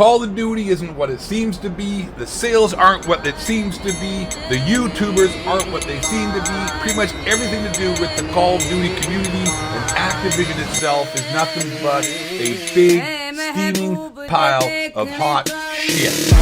Call of Duty isn't what it seems to be. The sales aren't what it seems to be. The YouTubers aren't what they seem to be. Pretty much everything to do with the Call of Duty community and Activision itself is nothing but a big, steaming pile of hot shit.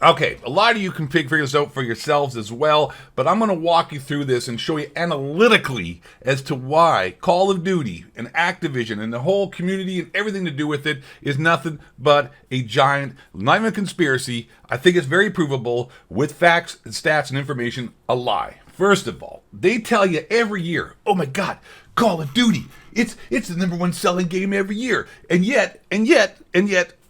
Okay, a lot of you can figure this out for yourselves as well, but I'm going to walk you through this and show you analytically as to why Call of Duty and Activision and the whole community and everything to do with it is nothing but a giant, not even a conspiracy. I think it's very provable with facts, stats, and information, a lie. First of all, they tell you every year, oh my God, Call of Duty, it's the #1 selling game every year. And yet,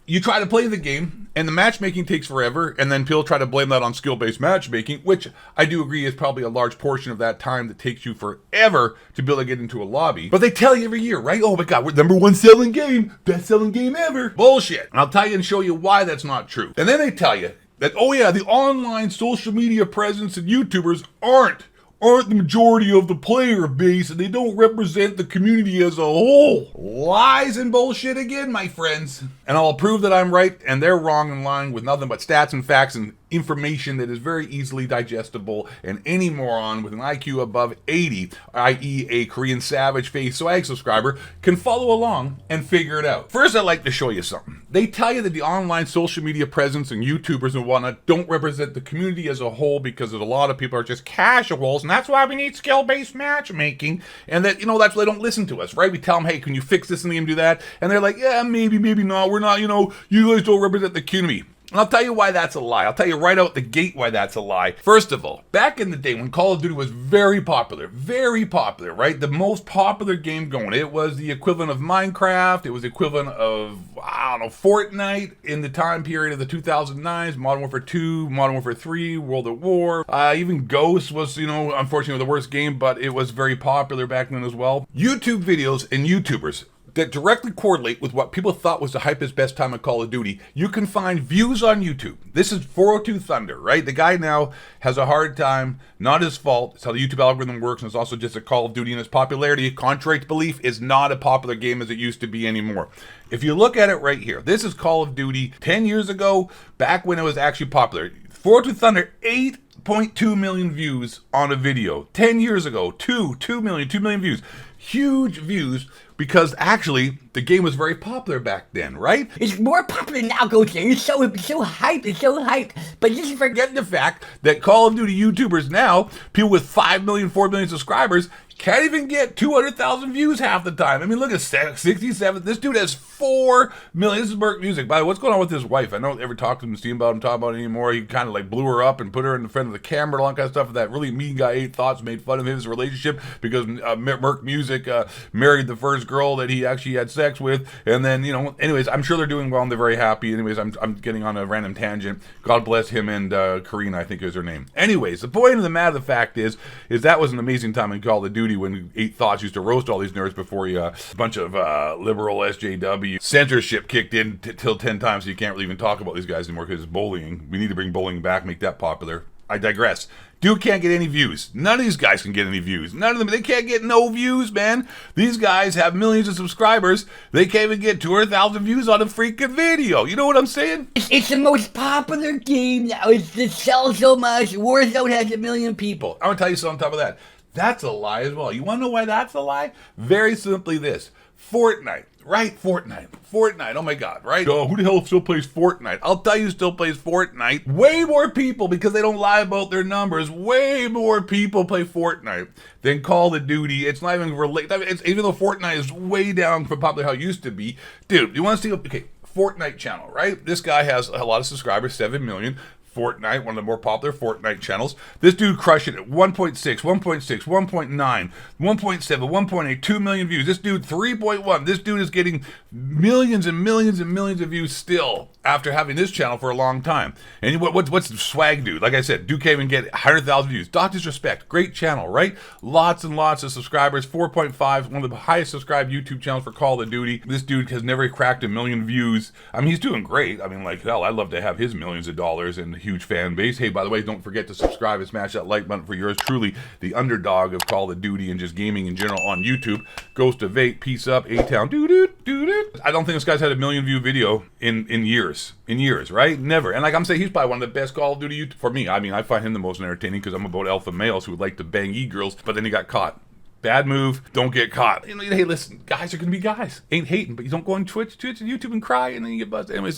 you try to play the game, and the matchmaking takes forever, and then people try to blame that on skill-based matchmaking, which I do agree is probably a large portion of that time that takes you forever to be able to get into a lobby. But they tell you every year, right? Oh my God, we're #1 selling game, best selling game ever. Bullshit. And I'll tell you and show you why that's not true. And then they tell you that, oh yeah, the online social media presence and YouTubers aren't the majority of the player base, and they don't represent the community as a whole. Lies and bullshit again, my friends. And I'll prove that I'm right and they're wrong and lying with nothing but stats and facts and information that is very easily digestible, and any moron with an IQ above 80, i.e. a Korean Savage Face Swag subscriber, can follow along and figure it out. First, I'd like to show you something. They tell you that the online social media presence and YouTubers and whatnot don't represent the community as a whole because a lot of people are just casuals, and that's why we need skill-based matchmaking, and that, that's why they don't listen to us, right? We tell them, hey, can you fix this in the game, do that? And they're like, yeah, maybe not, we're not, you guys don't represent the community. And I'll tell you why that's a lie. I'll tell you right out the gate why that's a lie. First of all, back in the day when Call of Duty was very popular, right? The most popular game going. It was the equivalent of Minecraft. It was the equivalent of, Fortnite in the time period of the 2009s, Modern Warfare 2, Modern Warfare 3, World at War. Even Ghost was, unfortunately the worst game, but it was very popular back then as well. YouTube videos and YouTubers that directly correlate with what people thought was the hypest best time of Call of Duty. You can find views on YouTube. This is 402 Thunder, right? The guy now has a hard time, not his fault. It's how the YouTube algorithm works, and it's also just a Call of Duty, and its popularity, contrary to belief, is not a popular game as it used to be anymore. If you look at it right here, this is Call of Duty 10 years ago, back when it was actually popular. 402 Thunder, 8.2 million views on a video. 10 years ago, 2 million views. Huge views, because actually the game was very popular back then, right? It's more popular now, Coach. It's so hyped. But just forget the fact that Call of Duty YouTubers now, people with 5 million, 4 million subscribers, can't even get 200,000 views half the time. I mean, look at 67. This dude has 4 million. This is Merc Music. By the way, what's going on with his wife? I don't ever talk to him, see about him, talk about it anymore. He kind of like blew her up and put her in front of the camera and all that kind of stuff. That really mean guy, 8 Thoughts, made fun of his relationship because Merc Music married the first girl that he actually had sex with. And then, anyways, I'm sure they're doing well and they're very happy. Anyways, I'm getting on a random tangent. God bless him and Karina, I think is her name. Anyways, the point of the matter of the fact is that was an amazing time in Call of Duty when 8 Thoughts used to roast all these nerds before a bunch of liberal SJW censorship kicked in till 10 times, so you can't really even talk about these guys anymore because it's bullying. We need to bring bullying back, make that popular. I digress. Dude can't get any views. None of these guys can get any views. None of them. They can't get no views, man. These guys have millions of subscribers. They can't even get 200,000 views on a freaking video. You know what I'm saying? It's the most popular game now. It sells so much. Warzone has 1 million people. I'm going to tell you something on top of that. That's a lie as well. You want to know why that's a lie? Very simply this. Fortnite. Right? Fortnite. Oh my God, right? Oh, who the hell still plays Fortnite? I'll tell you who still plays Fortnite. Way more people, because they don't lie about their numbers, way more people play Fortnite than Call of Duty. It's not even related. Even though Fortnite is way down from popular how it used to be. Dude, you want to see, okay, Fortnite channel, right? This guy has a lot of subscribers, 7 million. Fortnite, one of the more popular Fortnite channels. This dude crushing it. 1.6, 1.6, 1.9, 1.7, 1.8, 2 million views. This dude 3.1. This dude is getting millions and millions and millions of views still after having this channel for a long time. And what's the swag dude? Like I said, dude can't even get 100,000 views. Doctor's Respect, great channel, right? Lots and lots of subscribers. 4.5, one of the highest subscribed YouTube channels for Call of Duty. This dude has never cracked 1 million views. I mean, he's doing great. I mean, like hell, I'd love to have his millions of dollars, and huge fan base. Hey, by the way, don't forget to subscribe and smash that like button for yours truly, the underdog of Call of Duty and just gaming in general on YouTube. Ghost of Vape, peace up, A-Town, doo-doo. I don't think this guy's had a 1 million view video in years. In years, right? Never. And like I'm saying, he's probably one of the best Call of Duty for me. I mean, I find him the most entertaining because I'm about alpha males who would like to bang e-girls, but then he got caught. Bad move. Don't get caught. You know, hey, listen, guys are gonna be guys. Ain't hating, but you don't go on Twitch and YouTube and cry, and then you get buzzed. Anyways,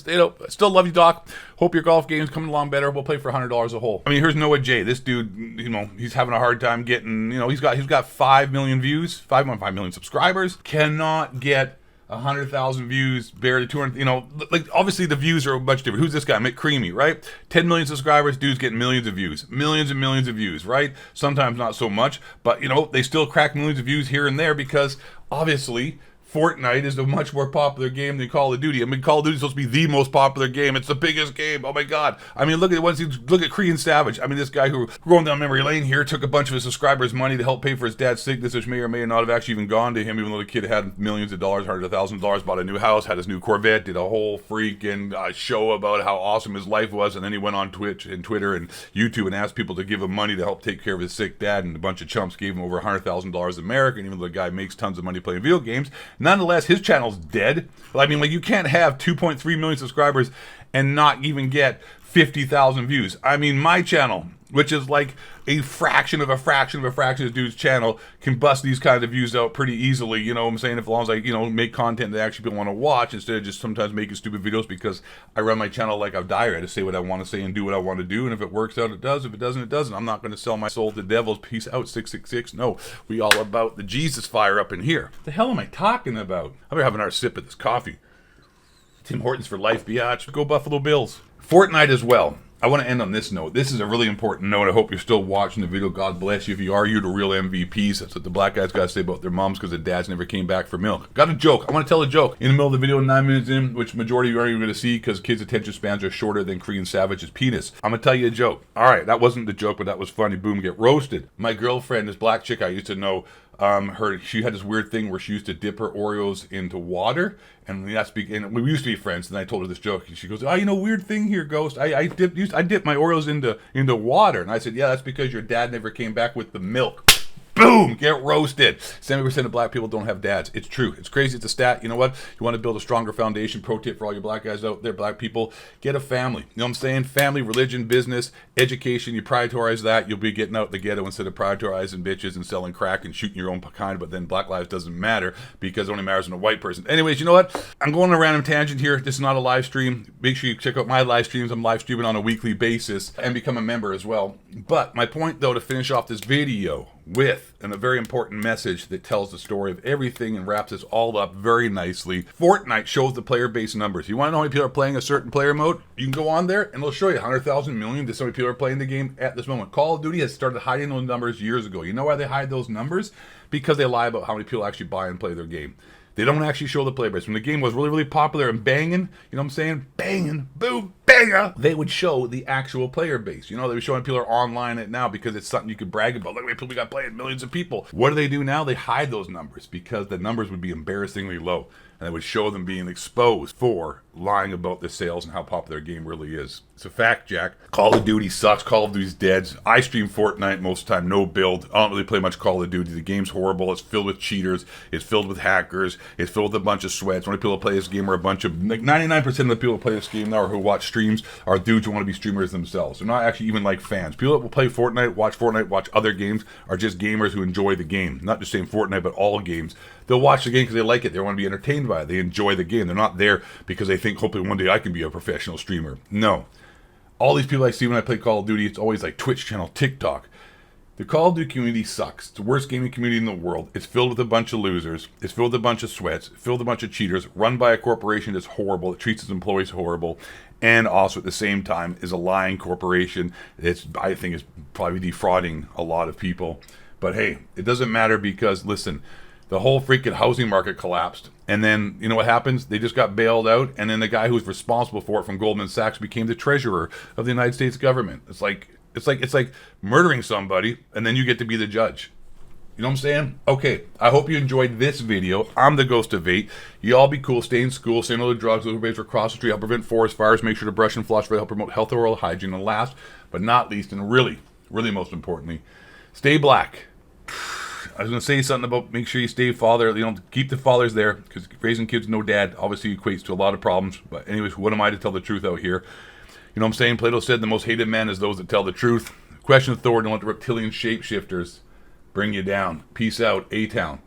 still love you, Doc. Hope your golf game's coming along better. We'll play for $100 a hole. I mean, here's Noah J. This dude, you know, he's having a hard time getting. You know, he's got 5 million views, 5.5 million subscribers. Cannot get 100,000 views, barely 200, you know, like obviously the views are much different. Who's this guy? McCreamy, right? 10 million subscribers, dude's getting millions of views. Millions and millions of views, right? Sometimes not so much, but you know, they still crack millions of views here and there because obviously Fortnite is a much more popular game than Call of Duty. I mean, Call of Duty is supposed to be the most popular game. It's the biggest game. Oh my God. I mean, look at Korean Savage. I mean, this guy who, going down memory lane here, took a bunch of his subscribers' money to help pay for his dad's sickness, which may or may not have actually even gone to him, even though the kid had millions of dollars, hundreds of thousands of dollars, bought a new house, had his new Corvette, did a whole freaking show about how awesome his life was, and then he went on Twitch and Twitter and YouTube and asked people to give him money to help take care of his sick dad, and a bunch of chumps gave him over $100,000 American, even though the guy makes tons of money playing video games. Nonetheless, his channel's dead. I mean, like, you can't have 2.3 million subscribers and not even get 50,000 views. I mean, my channel, which is like a fraction of this dude's channel, can bust these kinds of views out pretty easily. You know what I'm saying? If as long as I, you know, make content that actually people want to watch instead of just sometimes making stupid videos because I run my channel like a diary. I just say what I want to say and do what I want to do. And if it works out, it does. If it doesn't, it doesn't. I'm not going to sell my soul to devils. Peace out, 666. No, we all about the Jesus fire up in here. What the hell am I talking about? I better have another sip of this coffee. Tim Hortons for life, biatch. Go Buffalo Bills. Fortnite as well. I want to end on this note. This is a really important note. I hope you're still watching the video. God bless you. If you are, you're the real MVPs. That's what the black guys got to say about their moms because their dads never came back for milk. Got a joke. I want to tell a joke in the middle of the video, 9 minutes in, which majority of you aren't even going to see because kids' attention spans are shorter than Korean Savage's penis. I'm going to tell you a joke. All right, that wasn't the joke, but that was funny. Boom, get roasted. My girlfriend, this black chick I used to know, she had this weird thing where she used to dip her Oreos into water, and we used to be friends. And I told her this joke, and she goes, "Oh, you know, weird thing here, Ghost. I dipped my Oreos into water." And I said, "Yeah, that's because your dad never came back with the milk." Boom! Get roasted. 70% of black people don't have dads. It's true. It's crazy. It's a stat. You know what? You want to build a stronger foundation. Pro tip for all you black guys out there, black people, get a family. You know what I'm saying? Family, religion, business, education. You prioritize that, you'll be getting out the ghetto instead of prioritizing bitches and selling crack and shooting your own kind. But then black lives doesn't matter because it only matters in a white person. Anyways, you know what? I'm going on a random tangent here. This is not a live stream. Make sure you check out my live streams. I'm live streaming on a weekly basis and become a member as well. But my point, though, to finish off this video with a very important message that tells the story of everything and wraps this all up very nicely. Fortnite shows the player base numbers. You want to know how many people are playing a certain player mode? You can go on there and it'll show you 100,000 million. This is how many people are playing the game at this moment. Call of Duty has started hiding those numbers years ago. You know why they hide those numbers? Because they lie about how many people actually buy and play their game. They don't actually show the player base. When the game was really, really popular and banging, you know what I'm saying? Banging, boom, banger. They would show the actual player base. You know, they were showing people are online it now because it's something you could brag about. Look at how many people we got playing, millions of people. What do now? They hide those numbers because the numbers would be embarrassingly low. And it would show them being exposed for lying about the sales and how popular their game really is. It's a fact, Jack. Call of Duty sucks. Call of Duty's dead. I stream Fortnite most of the time, no build. I don't really play much Call of Duty. The game's horrible. It's filled with cheaters. It's filled with hackers. It's filled with a bunch of sweats. Only people who play this game are a bunch of, like 99% of the people who play this game now or who watch streams are dudes who want to be streamers themselves. They're not actually even like fans. People that will play Fortnite, watch other games are just gamers who enjoy the game. Not just saying Fortnite, but all games. They'll watch the game because they like it. They want to be entertained by it. They enjoy the game. They're not there because they think hopefully one day I can be a professional streamer. No. All these people I see when I play Call of Duty, it's always like Twitch channel, TikTok. The Call of Duty community sucks. It's the worst gaming community in the world. It's filled with a bunch of losers. It's filled with a bunch of sweats. It's filled with a bunch of cheaters. Run by a corporation that's horrible. It treats its employees horrible. And also at the same time is a lying corporation. I think is probably defrauding a lot of people. But hey, it doesn't matter because, listen, the whole freaking housing market collapsed. And then, you know what happens? They just got bailed out. And then the guy who was responsible for it from Goldman Sachs became the treasurer of the United States government. It's like murdering somebody, and then you get to be the judge. You know what I'm saying? Okay, I hope you enjoyed this video. I'm the Ghost of 8. You all be cool, stay in school, say no to drugs, look for across the street, help prevent forest fires, make sure to brush and floss for help promote health and oral hygiene. And last but not least, and really most importantly, stay black. I was going to say something about make sure you stay father, keep the fathers there, because raising kids no dad obviously equates to a lot of problems. But anyways, what am I to tell the truth out here? You know what I'm saying? Plato said the most hated man is those that tell the truth. Question authority, don't let the reptilian shapeshifters bring you down. Peace out, A-Town.